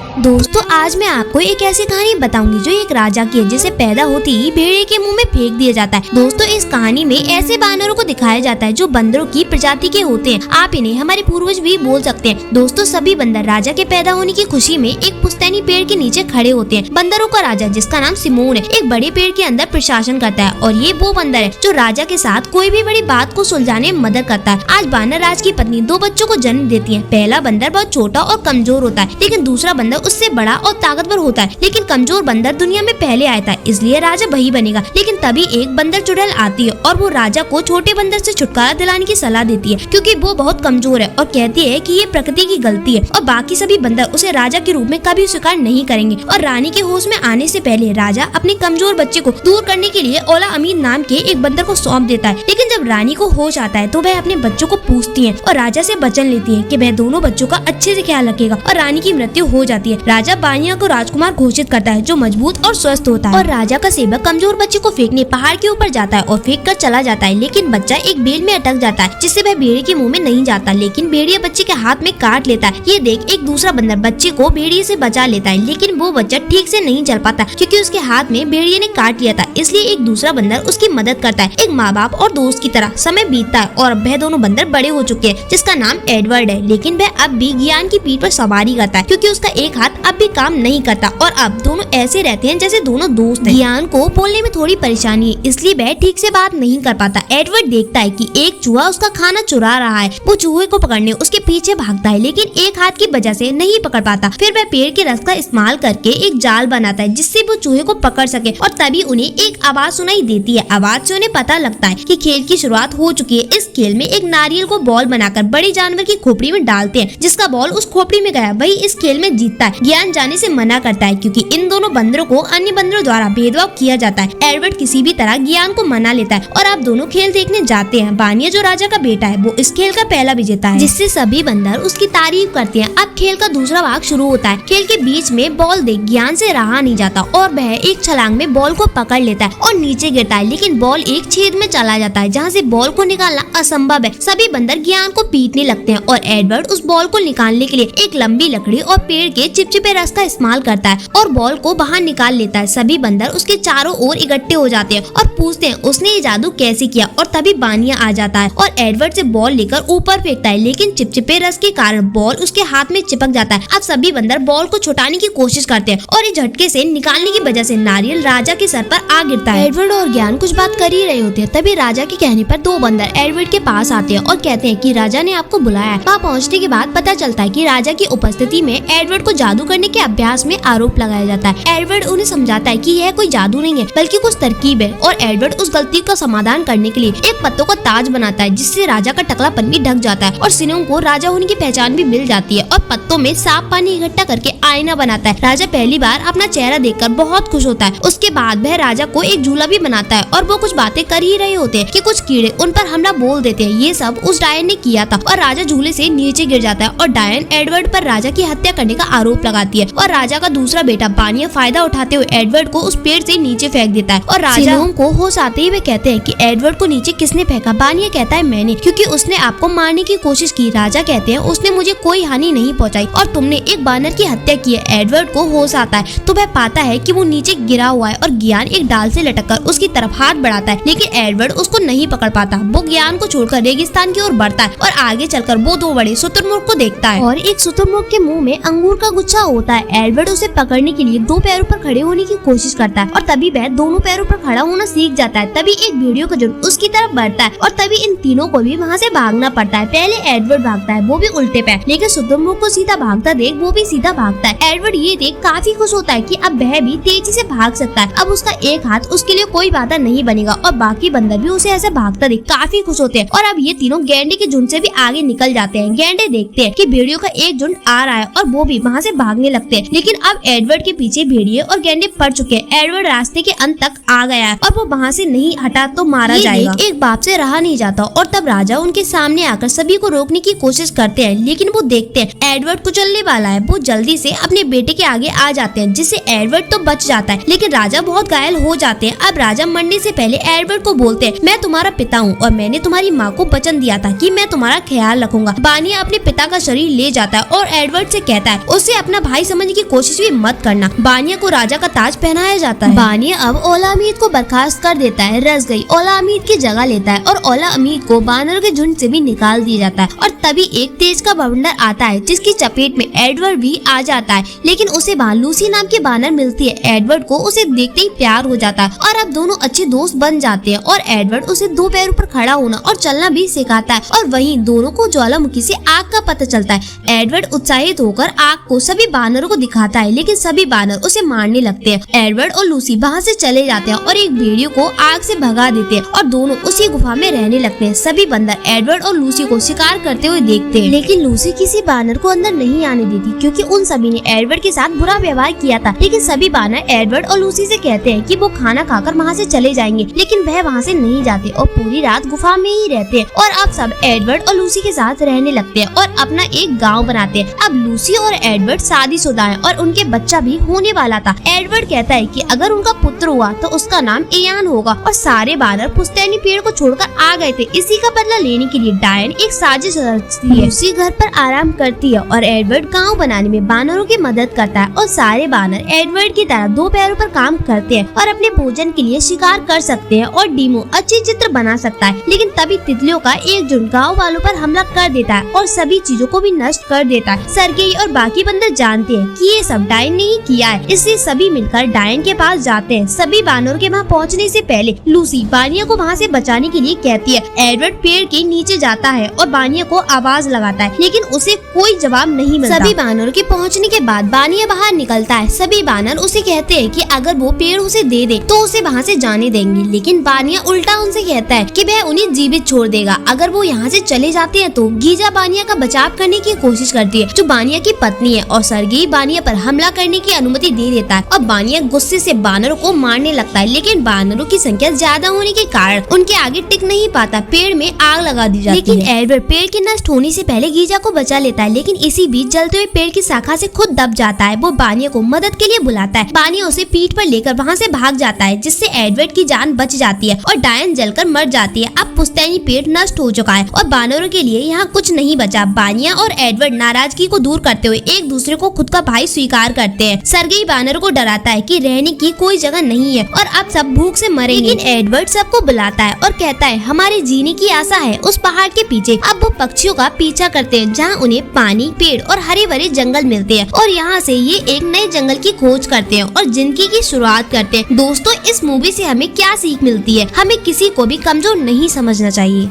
दोस्तों आज मैं आपको एक ऐसी कहानी बताऊंगी जो एक राजा की है, जिसे पैदा होते ही भेड़िए के मुंह में फेंक दिया जाता है। दोस्तों इस कहानी में ऐसे बानरों को दिखाया जाता है जो बंदरों की प्रजाति के होते हैं। आप इन्हें हमारे पूर्वज भी बोल सकते हैं। दोस्तों सभी बंदर राजा के पैदा होने की खुशी में एक पुश्तैनी पेड़ के नीचे खड़े होते हैं। बंदरों का राजा, जिसका नाम सिमोन है, एक बड़े पेड़ के अंदर प्रशासन करता है और ये वो बंदर है जो राजा के साथ कोई भी बड़ी बात को सुलझाने में मदद करता है। आज बानर राज की पत्नी 2 बच्चों को जन्म देती है। पहला बंदर बहुत छोटा और कमजोर होता है, लेकिन दूसरा बंदर उससे बड़ा और ताकतवर होता है। लेकिन कमजोर बंदर दुनिया में पहले आया था, इसलिए राजा वही बनेगा। लेकिन तभी एक बंदर चुड़ैल आती है और वो राजा को छोटे बंदर से छुटकारा दिलाने की सलाह देती है, क्योंकि वो बहुत कमजोर है और कहती है कि ये प्रकृति की गलती है और बाकी सभी बंदर उसे राजा के रूप में कभी स्वीकार नहीं करेंगे। और रानी के होश में आने से पहले राजा अपने कमजोर बच्चे को दूर करने के लिए ओला अमीन नाम के एक बंदर को सौंप देता है। लेकिन जब रानी को होश आता है तो वह अपने बच्चों को पूछती है और राजा से वचन लेती है कि वह दोनों बच्चों का अच्छे से ख्याल रखेगा। और रानी की मृत्यु हो जाती है। राजा बानिया को राजकुमार घोषित करता है जो मजबूत और स्वस्थ होता है। और राजा का सेवक कमजोर बच्चे को फेंकने पहाड़ के ऊपर जाता है और फेंक कर चला जाता है, लेकिन बच्चा एक बेल में अटक जाता है, जिससे वह भेड़िए के मुंह में नहीं जाता। लेकिन भेड़िया बच्चे के हाथ में काट लेता है। ये देख एक दूसरा बंदर बच्चे को भेड़िए से बचा लेता है, लेकिन वो बच्चा ठीक से नहीं चल पाता क्योंकि उसके हाथ में भेड़िए ने काट लिया था। इसलिए एक दूसरा बंदर उसकी मदद करता है। एक माँ बाप और दोस्त की तरह समय बीतता है और वह दोनों बंदर बड़े हो चुके हैं, जिसका नाम एडवर्ड है। लेकिन वह अब भी ज्ञान की पीठ पर सवारी करता है, क्योंकि उसका एक हाथ अब भी काम नहीं करता और अब दोनों ऐसे रहते हैं जैसे दोनों दोस्त हैं। ज्ञान को बोलने में थोड़ी परेशानी है, इसलिए वह ठीक से बात नहीं कर पाता। एडवर्ड देखता है कि एक चूहा उसका खाना चुरा रहा है। वो चूहे को पकड़ने उसके पीछे भागता है, लेकिन एक हाथ की वजह से नहीं पकड़ पाता। फिर वह पेड़ के रस का इस्तेमाल करके एक जाल बनाता है, जिससे वो चूहे को पकड़ सके। और तभी उन्हें एक आवाज सुनाई देती है। आवाज से उन्हें पता लगता है कि खेल की शुरुआत हो चुकी है। इस खेल में एक नारियल को बॉल बनाकर बड़े जानवर की खोपड़ी में डालते हैं। जिसका बॉल उस खोपड़ी में गया वही इस खेल में जीतता है। ज्ञान जाने से मना करता है, क्योंकि इन दोनों बंदरों को अन्य बंदरों द्वारा भेदभाव किया जाता है। एडवर्ड किसी भी तरह ज्ञान को मना लेता है और अब दोनों खेल देखने जाते हैं। बानिया जो राजा का बेटा है वो इस खेल का पहला विजेता है, जिससे सभी बंदर उसकी तारीफ करते हैं। अब खेल का दूसरा भाग शुरू होता है। खेल के बीच में बॉल देख ज्ञान से रहा नहीं जाता और वह एक छलांग में बॉल को पकड़ लेता है और नीचे गिरता है, लेकिन बॉल एक छेद में चला जाता है जहाँ से बॉल को निकालना असंभव है। सभी बंदर ज्ञान को पीटने लगते हैं और एडवर्ड उस बॉल को निकालने के लिए एक लंबी लकड़ी और पेड़ के चिपचिपे रस का इस्तेमाल करता है और बॉल को बाहर निकाल लेता है। सभी बंदर उसके चारों ओर इकट्ठे हो जाते हैं और पूछते हैं उसने ये जादू कैसे किया। और तभी बानिया आ जाता है और एडवर्ड से बॉल लेकर ऊपर फेंकता है, लेकिन चिपचिपे रस के कारण बॉल उसके हाथ में चिपक जाता है। अब सभी बंदर बॉल को छुटाने की कोशिश करते हैं और इस झटके से निकालने की वजह से नारियल राजा के सर पर आ गिरता है। एडवर्ड और ज्ञान कुछ बात कर ही रहे होते हैं, तभी राजा के कहने पर 2 बंदर एडवर्ड के पास आते हैं और कहते हैं कि राजा ने आपको बुलाया है। वहाँ पहुँचने के बाद पता चलता है कि राजा की उपस्थिति में एडवर्ड को जादू करने के अभ्यास में आरोप लगाया जाता है। एडवर्ड उन्हें समझाता है कि यह कोई जादू नहीं है बल्कि कुछ तरकीब है और एडवर्ड उस गलती का समाधान करने के लिए एक पत्तों का ताज बनाता है, जिससे राजा का टकलापन भी ढक जाता है और सिनों को राजा होने की पहचान भी मिल जाती है। और पत्तों में साफ पानी इकट्ठा करके आईना बनाता है। राजा पहली बार अपना चेहरा देखकर बहुत खुश होता है। उसके बाद वह राजा को एक झूला भी बनाता है और वो कुछ बातें कर ही रहे होते हैं कि कुछ कीड़े उन पर हमला बोल देते हैं। ये सब उस डायन ने किया था और राजा झूले से नीचे गिर जाता है और डायन एडवर्ड पर राजा की हत्या करने का आरोप लगाती है। और राजा का दूसरा बेटा बानिया फायदा उठाते हुए एडवर्ड को उस पेड़ से नीचे फेंक देता है और राजा को होश आते ही वे कहते हैं कि एडवर्ड को नीचे किसने फेंका। बानिया कहता है मैंने, क्योंकि उसने आपको मारने की कोशिश की। राजा कहते हैं उसने मुझे कोई हानि नहीं पहुंचाई और तुमने एक बानर की हत्या की है। एडवर्ड को होश आता है तो वह पाता है कि वो नीचे गिरा हुआ है और ज्ञान एक डाल से लटककर उसकी तरफ हाथ बढ़ाता है, लेकिन एडवर्ड उसको नहीं पकड़ पाता। वो ज्ञान को छोड़कर रेगिस्तान की ओर बढ़ता है और आगे चलकर वो 2 बड़े शुतुरमुर्ग को देखता है और एक शुतुरमुर्ग के मुंह में अंगूर का गुच्छा होता है। एडवर्ड उसे पकड़ने के लिए 2 पैरों पर खड़े होने की कोशिश करता है और तभी वह दोनों पैरों पर खड़ा होना सीख जाता है। तभी एक भेड़ियों का झुंड उसकी तरफ बढ़ता है और तभी इन तीनों को भी वहाँ से भागना पड़ता है। पहले एडवर्ड भागता है, वो भी उल्टे पैर, लेकिन शुतुरमुर्ग को सीधा भागता देख वो भी सीधा भागता है। एडवर्ड ये देख काफी खुश होता है कि अब वह भी तेजी से भाग सकता है। अब उसका एक हाथ उसके लिए कोई बाधा नहीं बनेगा और बाकी बंदर भी उसे ऐसे भागता देख काफी खुश होते हैं। और अब ये तीनों गैंडे के झुंड से भी आगे निकल जाते हैं। गैंडे देखते हैं कि भेड़ियों का एक झुंड आ रहा है और वो भी वहाँ से भागने लगते हैं, लेकिन अब एडवर्ड के पीछे भेड़िए और गैंडे पड़ चुके हैं। एडवर्ड रास्ते के अंत तक आ गया है और वो वहाँ से नहीं हटा तो मारा जाएगा। एक बाप से रहा नहीं जाता और तब राजा उनके सामने आकर सभी को रोकने की कोशिश करते हैं, लेकिन वो देखते हैं एडवर्ड कुचलने वाला है। वो जल्दी से अपने अपने बेटे के आगे आ जाते हैं, जिससे एडवर्ड तो बच जाता है, लेकिन राजा बहुत घायल हो जाते हैं। अब राजा मरने से पहले एडवर्ड को बोलते हैं, मैं तुम्हारा पिता हूँ और मैंने तुम्हारी माँ को वचन दिया था कि मैं तुम्हारा ख्याल रखूंगा। बानिया अपने पिता का शरीर ले जाता है और एडवर्ड से कहता है उसे अपना भाई समझने की कोशिश भी मत करना। बानिया को राजा का ताज पहनाया जाता है। बानिया अब ओला अमीद को बर्खास्त कर देता है। रसगई ओला अमीद की जगह लेता है और ओला अमीद को बानर के झुंड से भी निकाल दिया जाता है। और तभी एक तेज का बवंडर आता है, जिसकी चपेट में एडवर्ड भी आ जाता है, लेकिन उसे वहाँ लूसी नाम की बानर मिलती है। एडवर्ड को उसे देखते ही प्यार हो जाता है और अब दोनों अच्छे दोस्त बन जाते हैं और एडवर्ड उसे दो पैरों पर खड़ा होना और चलना भी सिखाता है। और वहीं दोनों को ज्वालामुखी से आग का पता चलता है। एडवर्ड उत्साहित होकर आग को सभी बानरों को दिखाता है, लेकिन सभी बानर उसे मारने लगते हैं। एडवर्ड और लूसी वहाँ से चले जाते हैं और एक भेड़ियों को आग से भगा देते हैं और दोनों उसी गुफा में रहने लगते हैं। सभी बंदर एडवर्ड और लूसी को शिकार करते हुए देखते हैं, लेकिन लूसी किसी बानर को अंदर नहीं आने देती, क्योंकि उन सभी ने एडवर्ड के साथ बुरा व्यवहार किया था। लेकिन सभी बानर एडवर्ड और लूसी से कहते हैं कि वो खाना खाकर वहाँ से चले जाएंगे, लेकिन वह वहाँ से नहीं जाते और पूरी रात गुफा में ही रहते हैं। और अब सब एडवर्ड और लूसी के साथ रहने लगते हैं और अपना एक गाँव बनाते हैं। अब लूसी और एडवर्ड शादीशुदा हैं और उनके बच्चा भी होने वाला था। एडवर्ड कहता है कि अगर उनका पुत्र हुआ तो उसका नाम इयान होगा। और सारे बानर पुश्तैनी पेड़ को छोड़कर आ गए थे। इसी का बदला लेने के लिए डायन एक साजिश रचती है। लूसी घर पर आराम करती है और एडवर्ड गांव बनाने में बानरों की मदद करता है। और सारे बानर एडवर्ड की तरह दो पैरों पर काम करते हैं और अपने भोजन के लिए शिकार कर सकते हैं। और डीमो अच्छे चित्र बना सकता है, लेकिन तभी तितलियों का एक झुंड गाँव वालों पर हमला कर देता है और सभी चीजों को भी नष्ट कर देता है। सरगेई और बाकी बंदर जानते हैं कि ये सब डायन ने ही किया है, इसलिए सभी मिलकर डायन के पास जाते हैं। सभी बानरों के वहाँ पहुँचने से पहले लूसी बानिया को वहाँ से बचाने के लिए कहती है। एडवर्ड पेड़ के नीचे जाता है और बानिया को आवाज लगाता है, लेकिन उसे कोई जवाब नहीं मिलता। सभी बानरों के पहुँचने के बाद बानिया बाहर निकलता है। सभी बानर उसे कहते हैं कि अगर वो पेड़ उसे दे दे तो उसे वहाँ से जाने देंगे, लेकिन बानिया उल्टा उनसे कहता है कि वह उन्हें जीवित छोड़ देगा अगर वो यहाँ से चले जाते हैं। तो गीजा बानिया का बचाव करने की कोशिश करती है, जो बानिया की पत्नी है, और सरगेई बानिया पर हमला करने की अनुमति दे देता है। और बानिया गुस्से से बानरों को मारने लगता है, लेकिन बानरों की संख्या ज्यादा होने के कारण उनके आगे टिक नहीं पाता। पेड़ में आग लगा दी जाती है। लेकिन एडवर्ड पेड़ के नष्ट होने से पहले गीजा को बचा लेता है, लेकिन इसी बीच जलते हुए पेड़ की शाखा से खुद दब जाता है। वो बानिया को मदद के लिए बुलाता है। बानिया उसे पीठ पर लेकर वहाँ से भाग जाता है, जिससे एडवर्ड की जान बच जाती है और डायन जलकर मर जाती है। अब पुश्तैनी पेड़ नष्ट हो चुका है और बानरों के लिए यहाँ कुछ नहीं बचा। बानिया और एडवर्ड नाराजगी को दूर करते हुए एक दूसरे को खुद का भाई स्वीकार करते हैं। सरगेई बानरों को डराता है कि रहने की कोई जगह नहीं है और अब सब भूख से मरेंगे। लेकिन एडवर्ड सबको बुलाता है और कहता है हमारे जीने की आशा है उस पहाड़ के पीछे। अब वो पक्षियों का पीछा करते हैं, जहाँ उन्हें पानी, पेड़ और हरे भरे जंगल मिलते हैं और यहाँ से ये एक नए जंगल की खोज करते हैं और जिंदगी की शुरुआत करते हैं। दोस्तों, इस मूवी से हमें क्या सीख मिलती है? हमें किसी को भी कमजोर नहीं समझना चाहिए।